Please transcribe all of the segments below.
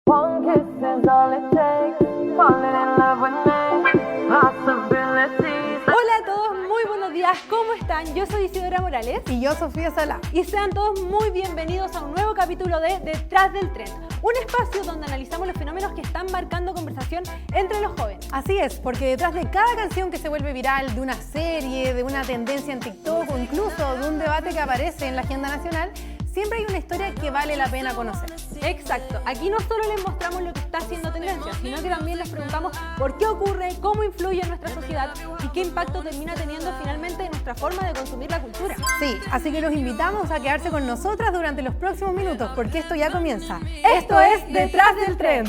One kiss is all it takes, falling in love with me, possibilities. Hola a todos, muy buenos días, ¿cómo están? Yo soy Isidora Morales y yo Sofía Sala. Y sean todos muy bienvenidos a un nuevo capítulo de Detrás del Trend, un espacio donde analizamos los fenómenos que están marcando conversación entre los jóvenes. Así es, porque detrás de cada canción que se vuelve viral, de una serie, de una tendencia en TikTok o incluso de un debate que aparece en la agenda nacional, siempre hay una historia que vale la pena conocer. Exacto, aquí no solo les mostramos lo que está haciendo tendencia, sino que también les preguntamos por qué ocurre, cómo influye en nuestra sociedad y qué impacto termina teniendo finalmente en nuestra forma de consumir la cultura. Sí, así que los invitamos a quedarse con nosotras durante los próximos minutos, porque esto ya comienza. Esto es Detrás del Trend.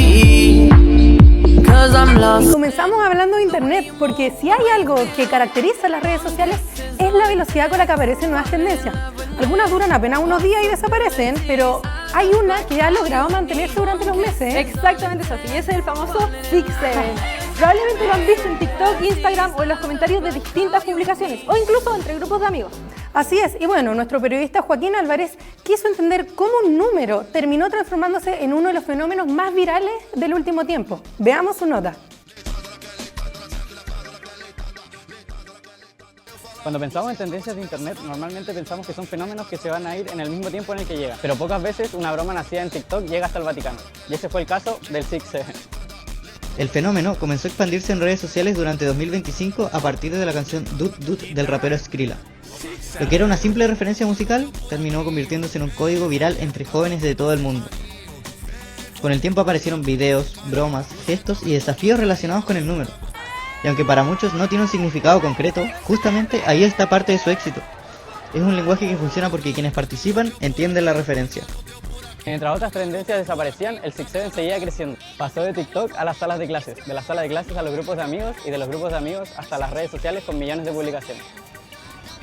Y comenzamos hablando de internet, porque si hay algo que caracteriza las redes sociales es la velocidad con la que aparecen nuevas tendencias. Algunas duran apenas unos días y desaparecen, pero hay una que ha logrado mantenerse durante los meses. Exactamente, Sofía, y ese es el famoso Six Seven. Probablemente lo han visto en TikTok, Instagram o en los comentarios de distintas publicaciones o incluso entre grupos de amigos. Así es, y bueno, nuestro periodista Joaquín Álvarez quiso entender cómo un número terminó transformándose en uno de los fenómenos más virales del último tiempo. Veamos su nota. Cuando pensamos en tendencias de internet, normalmente pensamos que son fenómenos que se van a ir en el mismo tiempo en el que llegan. Pero pocas veces una broma nacida en TikTok llega hasta el Vaticano. Y ese fue el caso del Six Seven. El fenómeno comenzó a expandirse en redes sociales durante 2025 a partir de la canción Dut Dut del rapero Skrilla. Lo que era una simple referencia musical terminó convirtiéndose en un código viral entre jóvenes de todo el mundo. Con el tiempo aparecieron videos, bromas, gestos y desafíos relacionados con el número. Y aunque para muchos no tiene un significado concreto, justamente ahí está parte de su éxito. Es un lenguaje que funciona porque quienes participan entienden la referencia. Mientras otras tendencias desaparecían, el Six Seven seguía creciendo. Pasó de TikTok a las salas de clases, de las salas de clases a los grupos de amigos y de los grupos de amigos hasta las redes sociales con millones de publicaciones.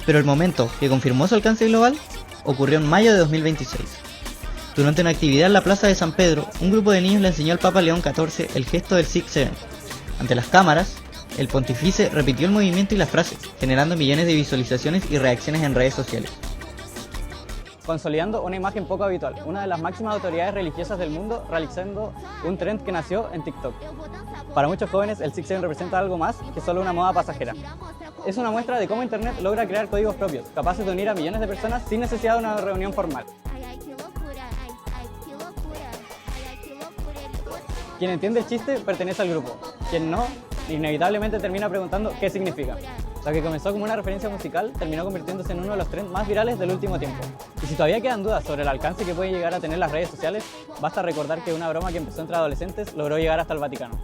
Pero el momento que confirmó su alcance global ocurrió en mayo de 2026. Durante una actividad en la plaza de San Pedro, un grupo de niños le enseñó al Papa León XIV el gesto del Six Seven. Ante las cámaras, el pontífice repitió el movimiento y la frase, generando millones de visualizaciones y reacciones en redes sociales. Consolidando una imagen poco habitual, una de las máximas autoridades religiosas del mundo realizando un trend que nació en TikTok. Para muchos jóvenes, el Six Seven representa algo más que solo una moda pasajera. Es una muestra de cómo Internet logra crear códigos propios, capaces de unir a millones de personas sin necesidad de una reunión formal. Quien entiende el chiste pertenece al grupo, quien no, inevitablemente termina preguntando qué significa. Lo que comenzó como una referencia musical terminó convirtiéndose en uno de los trends más virales del último tiempo. Y si todavía quedan dudas sobre el alcance que pueden llegar a tener las redes sociales, basta recordar que una broma que empezó entre adolescentes logró llegar hasta el Vaticano.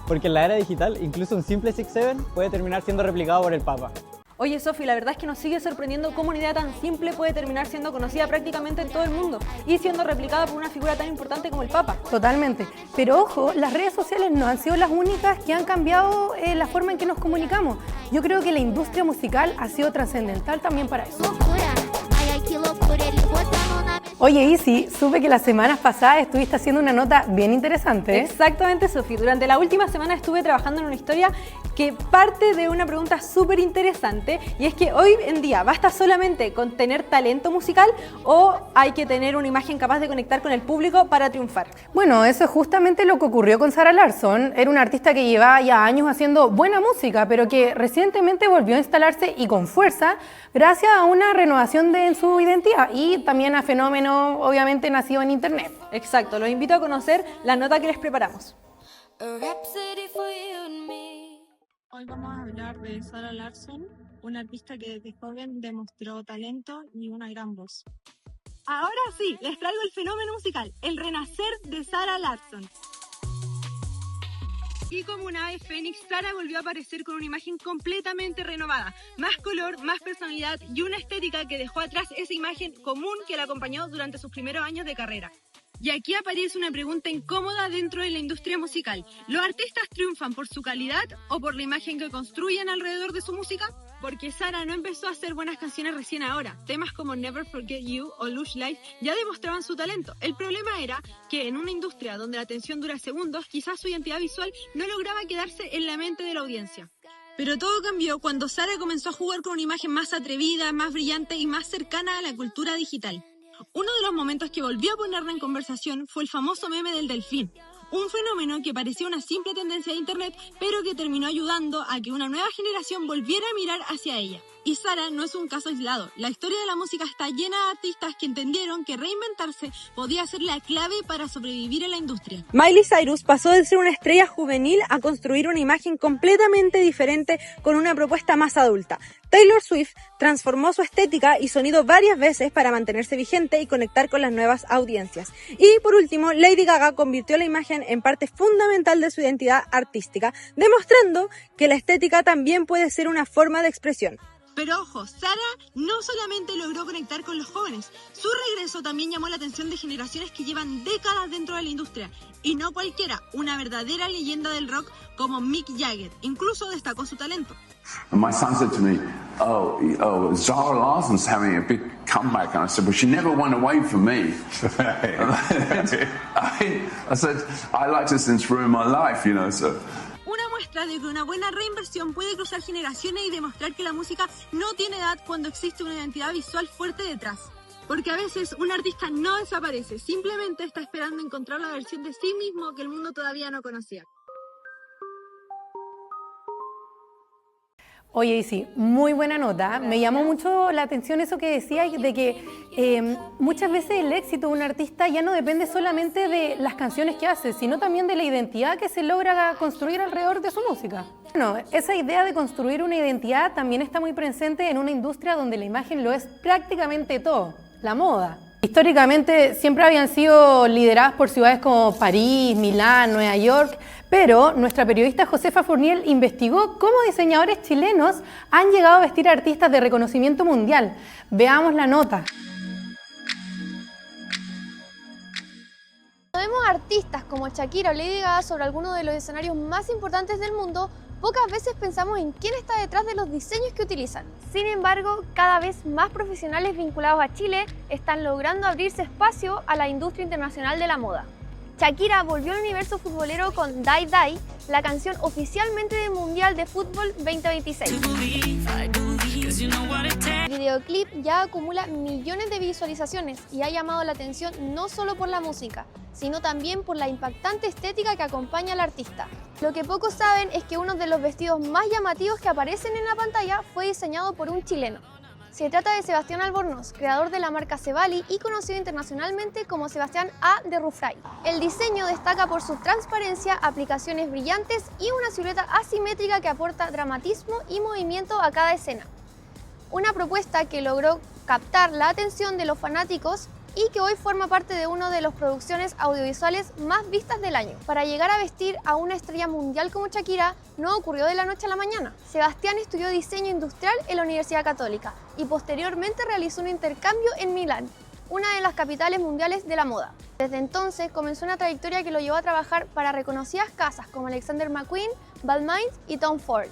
Porque en la era digital, incluso un simple Six Seven puede terminar siendo replicado por el Papa. Oye, Sofi, la verdad es que nos sigue sorprendiendo cómo una idea tan simple puede terminar siendo conocida prácticamente en todo el mundo y siendo replicada por una figura tan importante como el Papa. Totalmente. Pero ojo, las redes sociales no han sido las únicas que han cambiado la forma en que nos comunicamos. Yo creo que la industria musical ha sido trascendental también para eso. Oye, Isi, supe que las semanas pasadas estuviste haciendo una nota bien interesante. Exactamente, Sofi. Durante la última semana estuve trabajando en una historia que parte de una pregunta súper interesante, y es que hoy en día ¿basta solamente con tener talento musical o hay que tener una imagen capaz de conectar con el público para triunfar? Bueno, eso es justamente lo que ocurrió con Zara Larsson. Era una artista que llevaba ya años haciendo buena música, pero que recientemente volvió a instalarse y con fuerza gracias a una renovación en su identidad y también a fenómenos obviamente nacidos en internet. Exacto, los invito a conocer la nota que les preparamos. Hoy vamos a hablar de Zara Larsson, una artista que desde joven demostró talento y una gran voz. Ahora sí, les traigo el fenómeno musical, el renacer de Zara Larsson. Y como una ave fénix, Zara volvió a aparecer con una imagen completamente renovada, más color, más personalidad y una estética que dejó atrás esa imagen común que la acompañó durante sus primeros años de carrera. Y aquí aparece una pregunta incómoda dentro de la industria musical. ¿Los artistas triunfan por su calidad o por la imagen que construyen alrededor de su música? Porque Zara no empezó a hacer buenas canciones recién ahora. Temas como Never Forget You o Lush Life ya demostraban su talento. El problema era que en una industria donde la atención dura segundos, quizás su identidad visual no lograba quedarse en la mente de la audiencia. Pero todo cambió cuando Zara comenzó a jugar con una imagen más atrevida, más brillante y más cercana a la cultura digital. Uno de los momentos que volvió a ponerla en conversación fue el famoso meme del delfín, un fenómeno que parecía una simple tendencia de internet, pero que terminó ayudando a que una nueva generación volviera a mirar hacia ella. Y Sara no es un caso aislado. La historia de la música está llena de artistas que entendieron que reinventarse podía ser la clave para sobrevivir en la industria. Miley Cyrus pasó de ser una estrella juvenil a construir una imagen completamente diferente con una propuesta más adulta. Taylor Swift transformó su estética y sonido varias veces para mantenerse vigente y conectar con las nuevas audiencias. Y por último, Lady Gaga convirtió la imagen en parte fundamental de su identidad artística, demostrando que la estética también puede ser una forma de expresión. Pero ojo, Sara no solamente logró conectar con los jóvenes, su regreso también llamó la atención de generaciones que llevan décadas dentro de la industria. Y no cualquiera, una verdadera leyenda del rock como Mick Jagger. Incluso destacó su talento. And my son said to me, Zara Larson's having a big comeback. And I said, well, she never went away from me. I said, I liked her since ruined my life, you know, so... Una muestra de que una buena reinversión puede cruzar generaciones y demostrar que la música no tiene edad cuando existe una identidad visual fuerte detrás. Porque a veces un artista no desaparece, simplemente está esperando encontrar la versión de sí mismo que el mundo todavía no conocía. Oye, y sí, muy buena nota. Me llamó mucho la atención eso que decías de que muchas veces el éxito de un artista ya no depende solamente de las canciones que hace, sino también de la identidad que se logra construir alrededor de su música. Bueno, esa idea de construir una identidad también está muy presente en una industria donde la imagen lo es prácticamente todo, la moda. Históricamente siempre habían sido lideradas por ciudades como París, Milán, Nueva York, pero nuestra periodista Josefa Fourniel investigó cómo diseñadores chilenos han llegado a vestir a artistas de reconocimiento mundial. Veamos la nota. Cuando vemos artistas como Shakira o Lady Gaga sobre algunos de los escenarios más importantes del mundo, pocas veces pensamos en quién está detrás de los diseños que utilizan. Sin embargo, cada vez más profesionales vinculados a Chile están logrando abrirse espacio a la industria internacional de la moda. Shakira volvió al universo futbolero con Die Die, la canción oficialmente del Mundial de Fútbol 2026. El videoclip ya acumula millones de visualizaciones y ha llamado la atención no solo por la música, sino también por la impactante estética que acompaña al artista. Lo que pocos saben es que uno de los vestidos más llamativos que aparecen en la pantalla fue diseñado por un chileno. Se trata de Sebastián Albornoz, creador de la marca Cevali y conocido internacionalmente como Sebastián A. de Ruffray. El diseño destaca por su transparencia, aplicaciones brillantes y una silueta asimétrica que aporta dramatismo y movimiento a cada escena. Una propuesta que logró captar la atención de los fanáticos y que hoy forma parte de una de las producciones audiovisuales más vistas del año. Para llegar a vestir a una estrella mundial como Shakira no ocurrió de la noche a la mañana. Sebastián estudió diseño industrial en la Universidad Católica y posteriormente realizó un intercambio en Milán, una de las capitales mundiales de la moda. Desde entonces comenzó una trayectoria que lo llevó a trabajar para reconocidas casas como Alexander McQueen, Balmain y Tom Ford.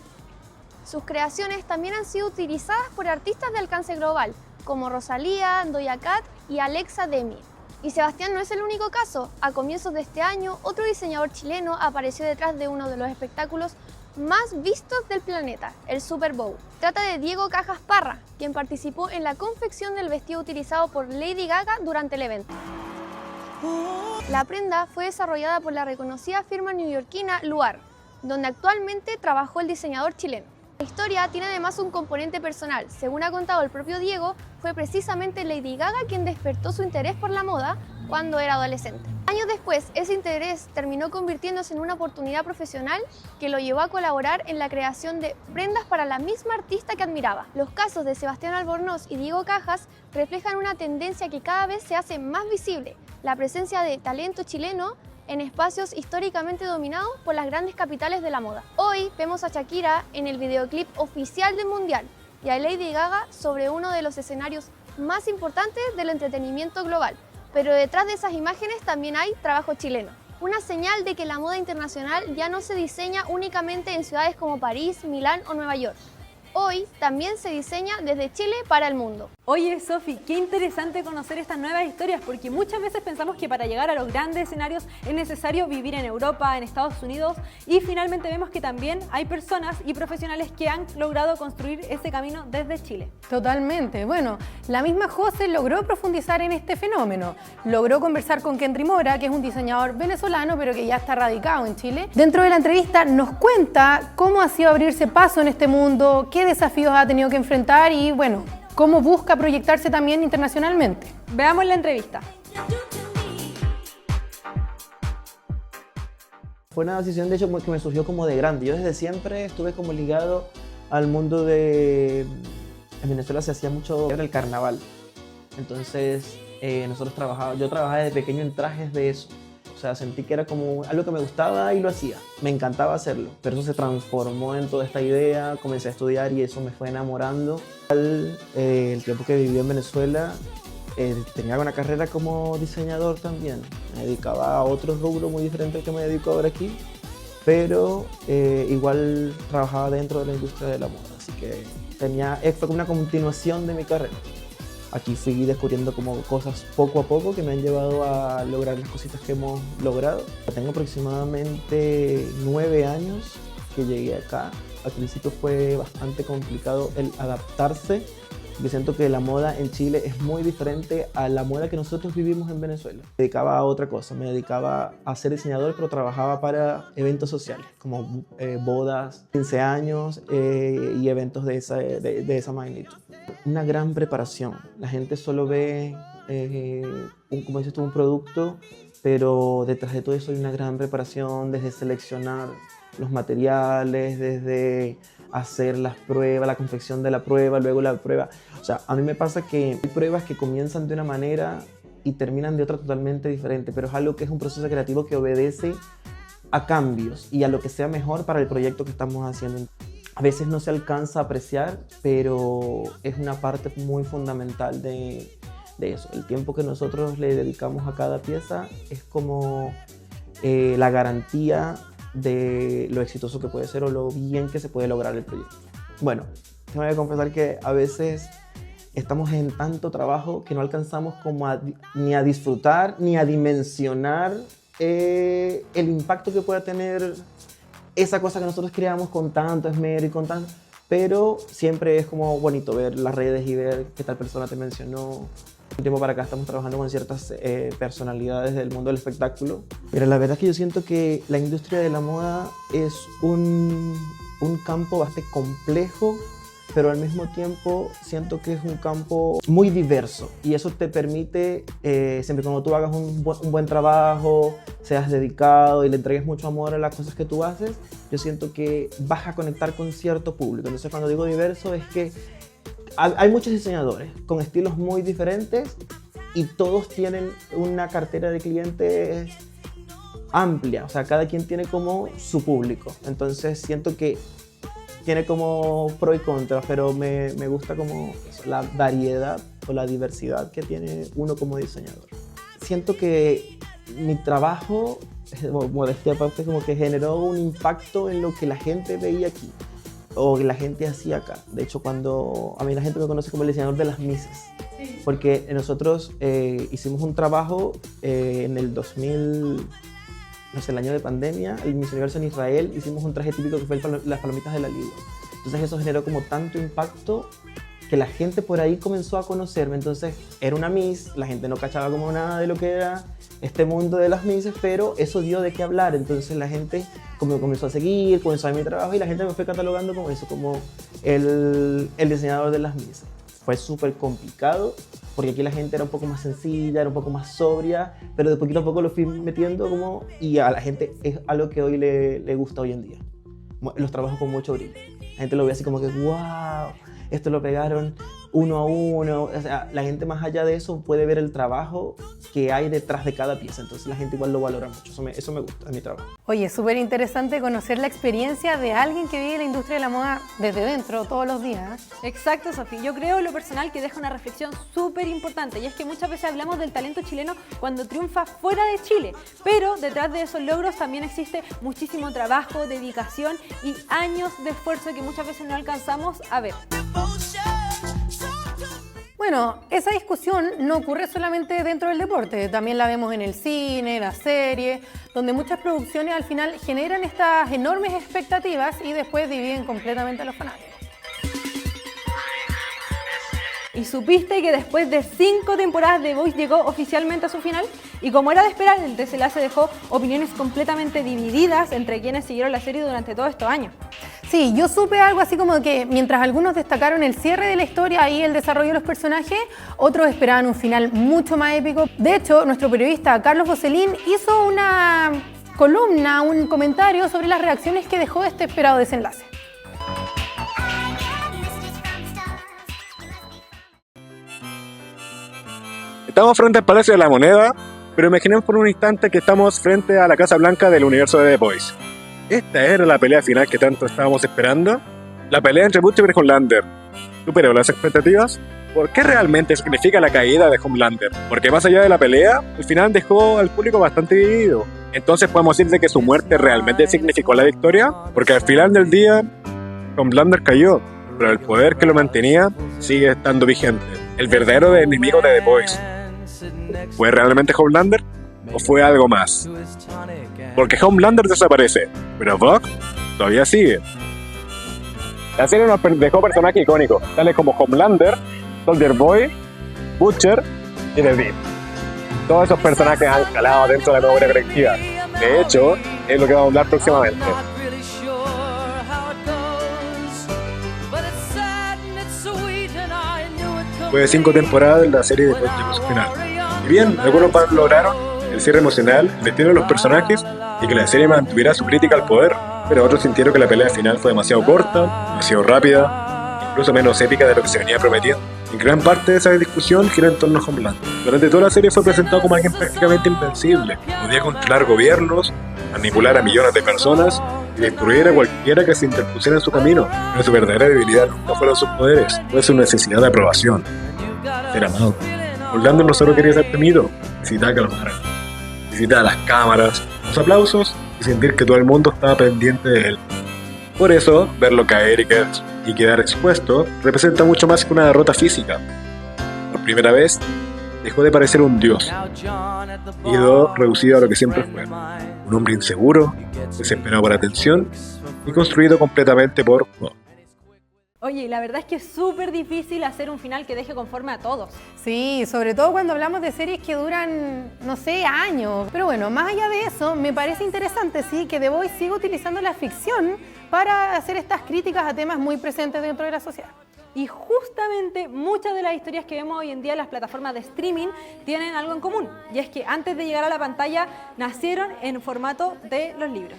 Sus creaciones también han sido utilizadas por artistas de alcance global, como Rosalía, Doja Cat y Alexa Demie. Y Sebastián no es el único caso. A comienzos de este año, otro diseñador chileno apareció detrás de uno de los espectáculos más vistos del planeta, el Super Bowl. Trata de Diego Cajas Parra, quien participó en la confección del vestido utilizado por Lady Gaga durante el evento. La prenda fue desarrollada por la reconocida firma neoyorquina Luar, donde actualmente trabajó el diseñador chileno. La historia tiene además un componente personal. Según ha contado el propio Diego, fue precisamente Lady Gaga quien despertó su interés por la moda cuando era adolescente. Años después, ese interés terminó convirtiéndose en una oportunidad profesional que lo llevó a colaborar en la creación de prendas para la misma artista que admiraba. Los casos de Sebastián Albornoz y Diego Cajas reflejan una tendencia que cada vez se hace más visible, la presencia de talento chileno en espacios históricamente dominados por las grandes capitales de la moda. Hoy vemos a Shakira en el videoclip oficial del Mundial y a Lady Gaga sobre uno de los escenarios más importantes del entretenimiento global. Pero detrás de esas imágenes también hay trabajo chileno. Una señal de que la moda internacional ya no se diseña únicamente en ciudades como París, Milán o Nueva York. Hoy también se diseña desde Chile para el mundo. Oye, Sofi, qué interesante conocer estas nuevas historias, porque muchas veces pensamos que para llegar a los grandes escenarios es necesario vivir en Europa, en Estados Unidos, y finalmente vemos que también hay personas y profesionales que han logrado construir ese camino desde Chile. Totalmente. Bueno, la misma José logró profundizar en este fenómeno. Logró conversar con Kendry Mora, que es un diseñador venezolano, pero que ya está radicado en Chile. Dentro de la entrevista nos cuenta cómo ha sido abrirse paso en este mundo, qué desafíos ha tenido que enfrentar y, bueno, cómo busca proyectarse también internacionalmente. Veamos la entrevista. Fue una decisión, de hecho, que me surgió como de grande. Yo desde siempre estuve como ligado al mundo de... En Venezuela se hacía mucho el carnaval. Entonces, yo trabajaba desde pequeño en trajes de eso. O sea, sentí que era como algo que me gustaba y lo hacía. Me encantaba hacerlo. Pero eso se transformó en toda esta idea. Comencé a estudiar y eso me fue enamorando. El tiempo que viví en Venezuela, tenía una carrera como diseñador también. Me dedicaba a otro rubro muy diferente al que me dedico ahora aquí. Pero igual trabajaba dentro de la industria de la moda. Así que fue como una continuación de mi carrera. Aquí fui descubriendo como cosas poco a poco que me han llevado a lograr las cositas que hemos logrado. Tengo aproximadamente 9 años que llegué acá. Al principio fue bastante complicado el adaptarse. Yo siento que la moda en Chile es muy diferente a la moda que nosotros vivimos en Venezuela. Me dedicaba a otra cosa, me dedicaba a ser diseñador, pero trabajaba para eventos sociales, como bodas, 15 años y eventos de esa magnitud. Una gran preparación. La gente solo ve, como dices tú, un producto, pero detrás de todo eso hay una gran preparación, desde seleccionar los materiales, desde hacer las pruebas, la confección de la prueba, luego la prueba. O sea, a mí me pasa que hay pruebas que comienzan de una manera y terminan de otra totalmente diferente, pero es algo que es un proceso creativo que obedece a cambios y a lo que sea mejor para el proyecto que estamos haciendo. A veces no se alcanza a apreciar, pero es una parte muy fundamental de eso. El tiempo que nosotros le dedicamos a cada pieza es como la garantía de lo exitoso que puede ser o lo bien que se puede lograr el proyecto. Bueno, tengo que confesar que a veces estamos en tanto trabajo que no alcanzamos como ni a disfrutar ni a dimensionar el impacto que pueda tener esa cosa que nosotros creamos con tanto esmero y con tanto... Pero siempre es como bonito ver las redes y ver qué tal persona te mencionó. Un tiempo para acá estamos trabajando con ciertas personalidades del mundo del espectáculo. Pero la verdad es que yo siento que la industria de la moda es un campo bastante complejo, pero al mismo tiempo siento que es un campo muy diverso. Y eso te permite, siempre cuando tú hagas un buen trabajo, seas dedicado y le entregues mucho amor a las cosas que tú haces, yo siento que vas a conectar con cierto público. Entonces cuando digo diverso es que hay muchos diseñadores con estilos muy diferentes y todos tienen una cartera de clientes amplia. O sea, cada quien tiene como su público. Entonces siento que tiene como pro y contra, pero me gusta como la variedad o la diversidad que tiene uno como diseñador. Siento que mi trabajo, modestia aparte, como que generó un impacto en lo que la gente veía aquí o que la gente hacía acá. De hecho, a mí la gente me conoce como el diseñador de las Misses, porque nosotros hicimos un trabajo en el 2000, no sé, el año de pandemia, el Miss Universo en Israel, hicimos un traje típico que fue las palomitas de la Ligua. Entonces eso generó como tanto impacto que la gente por ahí comenzó a conocerme. Entonces era una Miss, la gente no cachaba como nada de lo que era este mundo de las Misses, pero eso dio de qué hablar. Entonces la gente comenzó a seguir, comenzó a ver mi trabajo y la gente me fue catalogando como eso, como el diseñador de las Misses. Fue súper complicado, porque aquí la gente era un poco más sencilla, era un poco más sobria, pero de poquito a poco lo fui metiendo como, y a la gente es algo que hoy le gusta hoy en día. Los trabajos con mucho brillo. La gente lo ve así como que, wow, esto lo pegaron uno a uno, o sea, la gente más allá de eso puede ver el trabajo que hay detrás de cada pieza, entonces la gente igual lo valora mucho, eso me gusta de mi trabajo. Oye, súper interesante conocer la experiencia de alguien que vive la industria de la moda desde dentro todos los días. Exacto, Sofía. Yo creo en lo personal que deja una reflexión súper importante, y es que muchas veces hablamos del talento chileno cuando triunfa fuera de Chile, pero detrás de esos logros también existe muchísimo trabajo, dedicación y años de esfuerzo que muchas veces no alcanzamos a ver. Bueno, esa discusión no ocurre solamente dentro del deporte, también la vemos en el cine, la serie, donde muchas producciones al final generan estas enormes expectativas y después dividen completamente a los fanáticos. ¿Y supiste que después de 5 temporadas The Voice llegó oficialmente a su final? Y como era de esperar, el desenlace dejó opiniones completamente divididas entre quienes siguieron la serie durante todos estos años. Sí, yo supe algo así como que mientras algunos destacaron el cierre de la historia y el desarrollo de los personajes, otros esperaban un final mucho más épico. De hecho, nuestro periodista Carlos Bocelín hizo una columna, un comentario sobre las reacciones que dejó este esperado desenlace. Estamos frente al Palacio de la Moneda, pero imaginemos por un instante que estamos frente a la Casa Blanca del universo de The Voice. Esta era la pelea final que tanto estábamos esperando. La pelea entre Butcher y Homelander. ¿Superó las expectativas? ¿Por qué realmente significa la caída de Homelander? Porque más allá de la pelea, el final dejó al público bastante dividido. Entonces podemos decir de que su muerte realmente significó la victoria, porque al final del día, Homelander cayó, pero el poder que lo mantenía sigue estando vigente. El verdadero enemigo de The Voice, ¿fue realmente Homelander o fue algo más? Porque Homelander desaparece, pero Buck todavía sigue. La serie nos dejó personajes icónicos, tales como Homelander, Soldier Boy, Butcher y The Beat. Todos esos personajes han calado dentro de la memoria colectiva. De hecho, es lo que vamos a hablar próximamente. Fue de 5 temporadas la serie después llegó a su final. Y bien, algunos lograron el cierre emocional, el destino de los personajes y que la serie mantuviera su crítica al poder, pero otros sintieron que la pelea final fue demasiado corta, demasiado rápida, incluso menos épica de lo que se venía prometiendo. En gran parte de esa discusión gira en torno a Homelander. Durante toda la serie fue presentado como alguien prácticamente invencible, podía controlar gobiernos, manipular a millones de personas y destruir a cualquiera que se interpusiera en su camino, pero su verdadera debilidad nunca fueron sus poderes, fue su necesidad de aprobación, ser amado. Homelander no solo quería ser temido, necesitaba que lo amaran, necesitaba las cámaras, los aplausos y sentir que todo el mundo estaba pendiente de él. Por eso, verlo caer y quedar expuesto representa mucho más que una derrota física. Por primera vez, dejó de parecer un dios y quedó reducido a lo que siempre fue, un hombre inseguro, desesperado por atención y construido completamente por Buck. Oye, la verdad es que es súper difícil hacer un final que deje conforme a todos. Sí, sobre todo cuando hablamos de series que duran, no sé, años. Pero bueno, más allá de eso, me parece interesante, sí, que The Voice siga utilizando la ficción para hacer estas críticas a temas muy presentes dentro de la sociedad. Y justamente muchas de las historias que vemos hoy en día en las plataformas de streaming tienen algo en común, y es que antes de llegar a la pantalla nacieron en formato de los libros.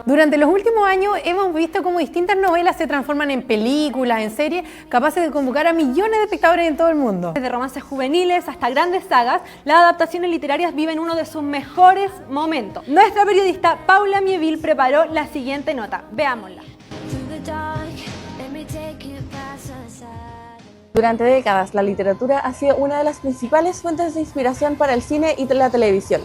Durante los últimos años hemos visto cómo distintas novelas se transforman en películas, en series, capaces de convocar a millones de espectadores en todo el mundo. Desde romances juveniles hasta grandes sagas, las adaptaciones literarias viven uno de sus mejores momentos. Nuestra periodista Paula Mieville preparó la siguiente nota. Veámosla. Durante décadas, la literatura ha sido una de las principales fuentes de inspiración para el cine y la televisión.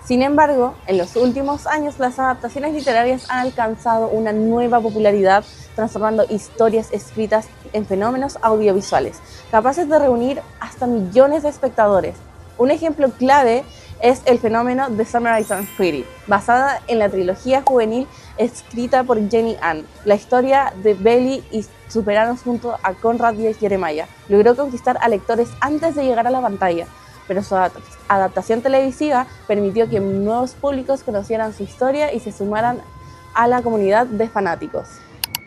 Sin embargo, en los últimos años las adaptaciones literarias han alcanzado una nueva popularidad, transformando historias escritas en fenómenos audiovisuales, capaces de reunir hasta millones de espectadores. Un ejemplo clave es el fenómeno de Summer I Turned Pretty, basada en la trilogía juvenil escrita por Jenny Han. La historia de Belly y sus veranos junto a Conrad y Jeremiah logró conquistar a lectores antes de llegar a la pantalla, pero su adaptación televisiva permitió que nuevos públicos conocieran su historia y se sumaran a la comunidad de fanáticos.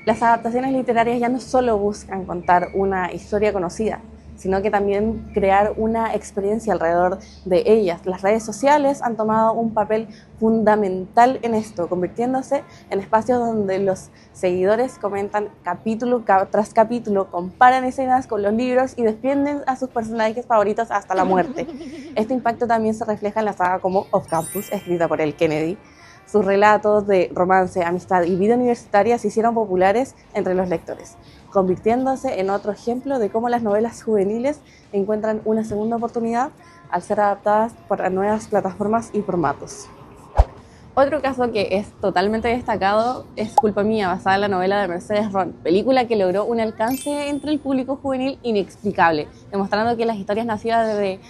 Las adaptaciones literarias ya no solo buscan contar una historia conocida, sino que también crear una experiencia alrededor de ellas. Las redes sociales han tomado un papel fundamental en esto, convirtiéndose en espacios donde los seguidores comentan capítulo tras capítulo, comparan escenas con los libros y defienden a sus personajes favoritos hasta la muerte. Este impacto también se refleja en la saga como Off Campus, escrita por el Kennedy. Sus relatos de romance, amistad y vida universitaria se hicieron populares entre los lectores, convirtiéndose en otro ejemplo de cómo las novelas juveniles encuentran una segunda oportunidad al ser adaptadas para nuevas plataformas y formatos. Otro caso que es totalmente destacado es Culpa Mía, basada en la novela de Mercedes Ron, película que logró un alcance entre el público juvenil inexplicable, demostrando que las historias nacidas de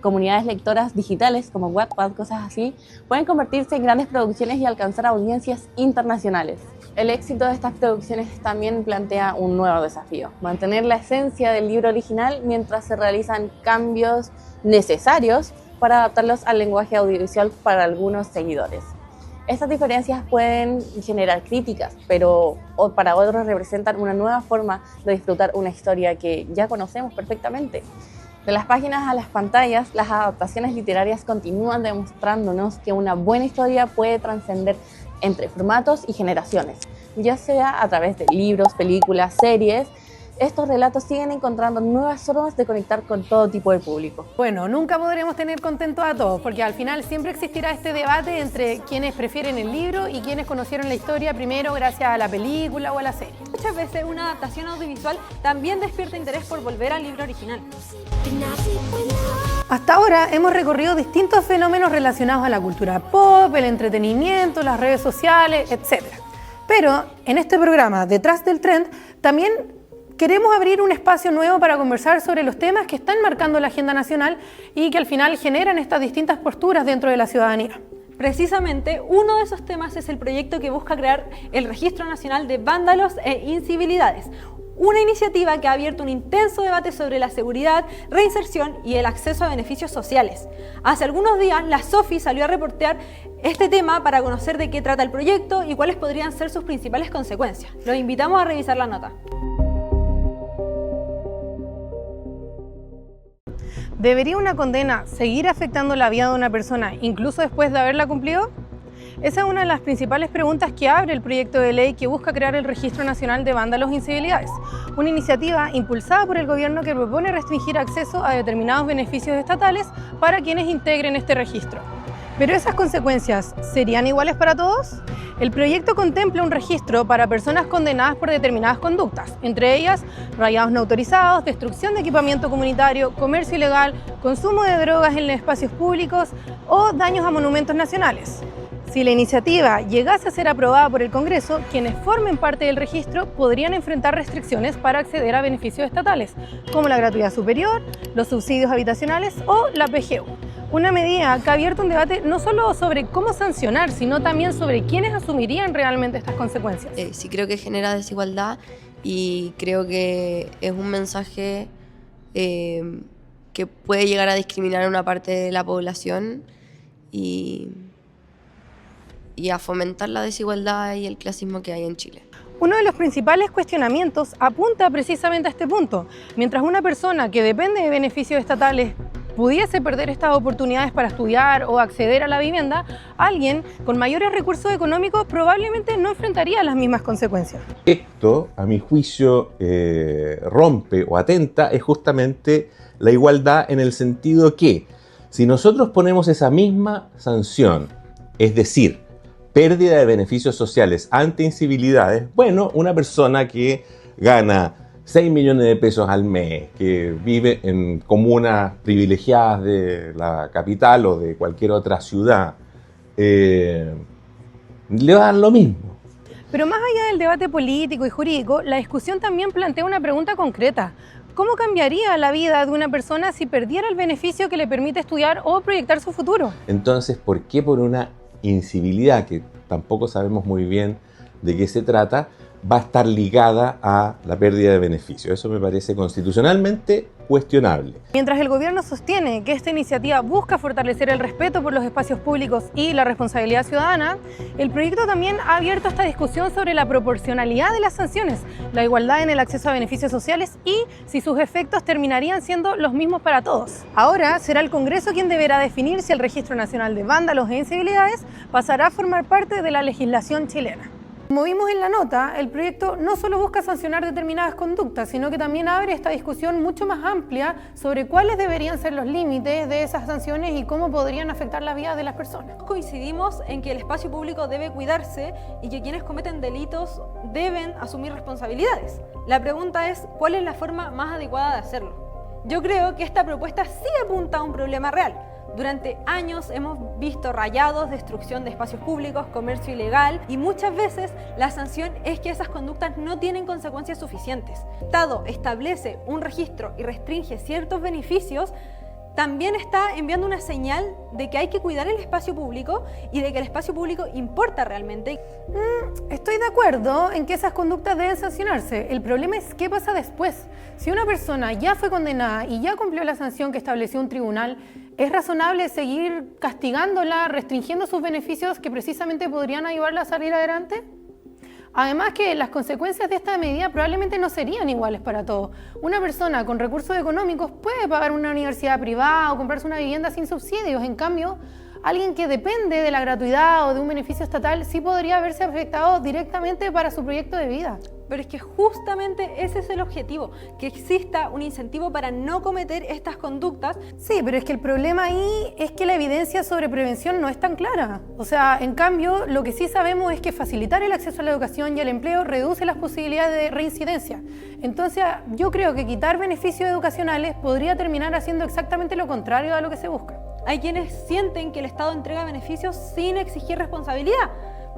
comunidades lectoras digitales como Wattpad, cosas así, pueden convertirse en grandes producciones y alcanzar audiencias internacionales. El éxito de estas producciones también plantea un nuevo desafío: mantener la esencia del libro original mientras se realizan cambios necesarios para adaptarlos al lenguaje audiovisual para algunos seguidores. Estas diferencias pueden generar críticas, pero para otros representan una nueva forma de disfrutar una historia que ya conocemos perfectamente. De las páginas a las pantallas, las adaptaciones literarias continúan demostrándonos que una buena historia puede trascender entre formatos y generaciones, ya sea a través de libros, películas, series. Estos relatos siguen encontrando nuevas formas de conectar con todo tipo de público. Bueno, nunca podremos tener contentos a todos, porque al final siempre existirá este debate entre quienes prefieren el libro y quienes conocieron la historia primero gracias a la película o a la serie. Muchas veces una adaptación audiovisual también despierta interés por volver al libro original. Hasta ahora hemos recorrido distintos fenómenos relacionados a la cultura pop, el entretenimiento, las redes sociales, etc. Pero en este programa, Detrás del Trend, también queremos abrir un espacio nuevo para conversar sobre los temas que están marcando la agenda nacional y que al final generan estas distintas posturas dentro de la ciudadanía. Precisamente, uno de esos temas es el proyecto que busca crear el Registro Nacional de Vándalos e Incivilidades, una iniciativa que ha abierto un intenso debate sobre la seguridad, reinserción y el acceso a beneficios sociales. Hace algunos días, la Sofi salió a reportear este tema para conocer de qué trata el proyecto y cuáles podrían ser sus principales consecuencias. Los invitamos a revisar la nota. ¿Debería una condena seguir afectando la vida de una persona incluso después de haberla cumplido? Esa es una de las principales preguntas que abre el proyecto de ley que busca crear el Registro Nacional de Vándalos e Incivilidades, una iniciativa impulsada por el gobierno que propone restringir acceso a determinados beneficios estatales para quienes integren este registro. ¿Pero esas consecuencias serían iguales para todos? El proyecto contempla un registro para personas condenadas por determinadas conductas, entre ellas rayados no autorizados, destrucción de equipamiento comunitario, comercio ilegal, consumo de drogas en espacios públicos o daños a monumentos nacionales. Si la iniciativa llegase a ser aprobada por el Congreso, quienes formen parte del registro podrían enfrentar restricciones para acceder a beneficios estatales, como la gratuidad superior, los subsidios habitacionales o la PGU. Una medida que ha abierto un debate no solo sobre cómo sancionar, sino también sobre quiénes asumirían realmente estas consecuencias. Sí creo que genera desigualdad y creo que es un mensaje que puede llegar a discriminar a una parte de la población y a fomentar la desigualdad y el clasismo que hay en Chile. Uno de los principales cuestionamientos apunta precisamente a este punto. Mientras una persona que depende de beneficios estatales pudiese perder estas oportunidades para estudiar o acceder a la vivienda, alguien con mayores recursos económicos probablemente no enfrentaría las mismas consecuencias. Esto, a mi juicio, rompe o atenta es justamente la igualdad en el sentido que si nosotros ponemos esa misma sanción, es decir, pérdida de beneficios sociales ante incivilidades, bueno, una persona que gana 6 millones de pesos al mes, que vive en comunas privilegiadas de la capital o de cualquier otra ciudad, le va a dar lo mismo. Pero más allá del debate político y jurídico, la discusión también plantea una pregunta concreta. ¿Cómo cambiaría la vida de una persona si perdiera el beneficio que le permite estudiar o proyectar su futuro? Entonces, ¿por qué por una incivilidad, que tampoco sabemos muy bien de qué se trata, va a estar ligada a la pérdida de beneficios. Eso me parece constitucionalmente cuestionable. Mientras el gobierno sostiene que esta iniciativa busca fortalecer el respeto por los espacios públicos y la responsabilidad ciudadana, el proyecto también ha abierto esta discusión sobre la proporcionalidad de las sanciones, la igualdad en el acceso a beneficios sociales y si sus efectos terminarían siendo los mismos para todos. Ahora será el Congreso quien deberá definir si el Registro Nacional de Vándalos e Incivilidades pasará a formar parte de la legislación chilena. Como vimos en la nota, el proyecto no solo busca sancionar determinadas conductas, sino que también abre esta discusión mucho más amplia sobre cuáles deberían ser los límites de esas sanciones y cómo podrían afectar la vida de las personas. Coincidimos en que el espacio público debe cuidarse y que quienes cometen delitos deben asumir responsabilidades. La pregunta es, ¿cuál es la forma más adecuada de hacerlo? Yo creo que esta propuesta sí apunta a un problema real. Durante años hemos visto rayados, destrucción de espacios públicos, comercio ilegal y muchas veces la sanción es que esas conductas no tienen consecuencias suficientes. El Estado establece un registro y restringe ciertos beneficios, también está enviando una señal de que hay que cuidar el espacio público y de que el espacio público importa realmente. Estoy de acuerdo en que esas conductas deben sancionarse. El problema es qué pasa después. Si una persona ya fue condenada y ya cumplió la sanción que estableció un tribunal, ¿es razonable seguir castigándola, restringiendo sus beneficios que precisamente podrían ayudarla a salir adelante? Además que las consecuencias de esta medida probablemente no serían iguales para todos. Una persona con recursos económicos puede pagar una universidad privada o comprarse una vivienda sin subsidios. En cambio, alguien que depende de la gratuidad o de un beneficio estatal sí podría verse afectado directamente para su proyecto de vida. Pero es que justamente ese es el objetivo, que exista un incentivo para no cometer estas conductas. Sí, pero es que el problema ahí es que la evidencia sobre prevención no es tan clara. O sea, en cambio, lo que sí sabemos es que facilitar el acceso a la educación y al empleo reduce las posibilidades de reincidencia. Entonces, yo creo que quitar beneficios educacionales podría terminar haciendo exactamente lo contrario a lo que se busca. Hay quienes sienten que el Estado entrega beneficios sin exigir responsabilidad,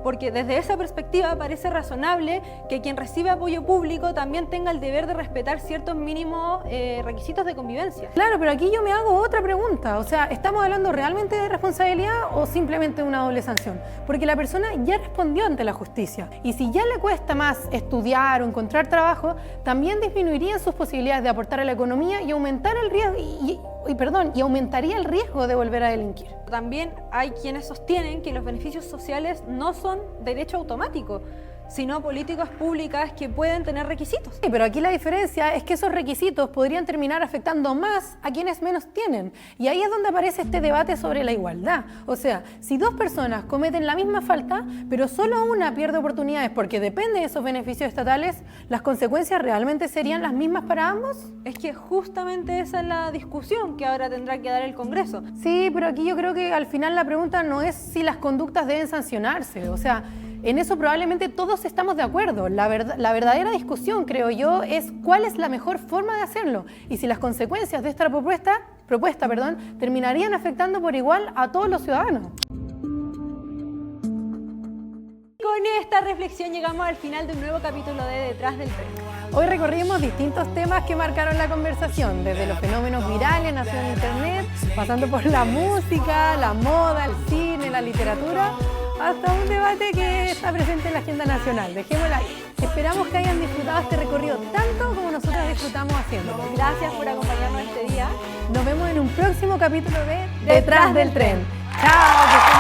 porque desde esa perspectiva parece razonable que quien recibe apoyo público también tenga el deber de respetar ciertos mínimos requisitos de convivencia. Claro, pero aquí yo me hago otra pregunta, o sea, ¿estamos hablando realmente de responsabilidad o simplemente de una doble sanción? Porque la persona ya respondió ante la justicia y si ya le cuesta más estudiar o encontrar trabajo, también disminuirían sus posibilidades de aportar a la economía y aumentar el riesgo y aumentaría el riesgo de volver a delinquir. También hay quienes sostienen que los beneficios sociales no son derecho automático, sino políticas públicas que pueden tener requisitos. Sí, pero aquí la diferencia es que esos requisitos podrían terminar afectando más a quienes menos tienen. Y ahí es donde aparece este debate sobre la igualdad. O sea, si dos personas cometen la misma falta, pero solo una pierde oportunidades porque depende de esos beneficios estatales, ¿las consecuencias realmente serían las mismas para ambos? Es que justamente esa es la discusión que ahora tendrá que dar el Congreso. Sí, pero aquí yo creo que al final la pregunta no es si las conductas deben sancionarse. O sea, en eso probablemente todos estamos de acuerdo. La verdadera discusión, creo yo, es cuál es la mejor forma de hacerlo y si las consecuencias de esta propuesta terminarían afectando por igual a todos los ciudadanos. Con esta reflexión llegamos al final de un nuevo capítulo de Detrás del Tren. Hoy recorrimos distintos temas que marcaron la conversación, desde los fenómenos virales nacidos en Internet, pasando por la música, la moda, el cine, la literatura, hasta un debate que está presente en la agenda nacional. Dejémosla ahí. Esperamos que hayan disfrutado este recorrido tanto como nosotros disfrutamos haciéndolo. Gracias por acompañarnos este día. Nos vemos en un próximo capítulo de Detrás del Tren. ¡Chao!